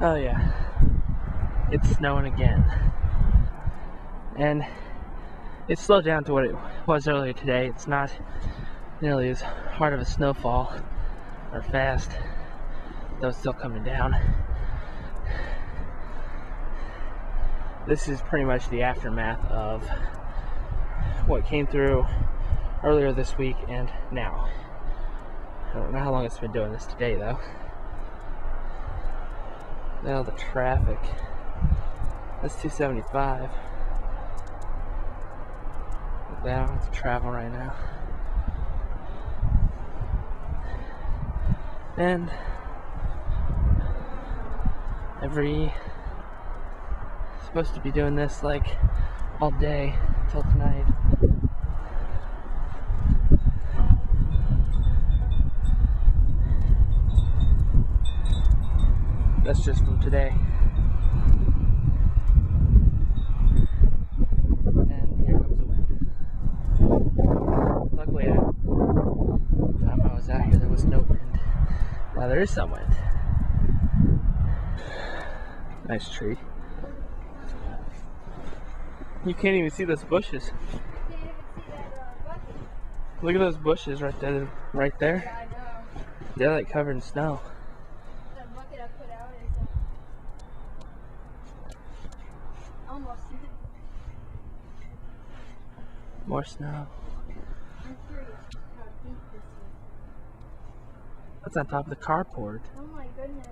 Oh yeah, it's snowing again. And it's slowed down to what it was earlier today. It's not nearly as hard of a snowfall or fast, though it's still coming down. This is pretty much the aftermath of what came through earlier this week and now. I don't know how long it's been doing this today though. Now the traffic. That's 275. I don't have to travel right now. And supposed to be doing this like all day till tonight. That's just from today. And here comes the wind. Luckily, the time I was out here, there was no wind. Now there is some wind. Nice tree. You can't even see those bushes. Look at those bushes right there. Right there. Yeah, I know. They're like covered in snow. That bucket I put out is almost. More snow. I'm curious how deep this is. That's on top of the carport. Oh my goodness.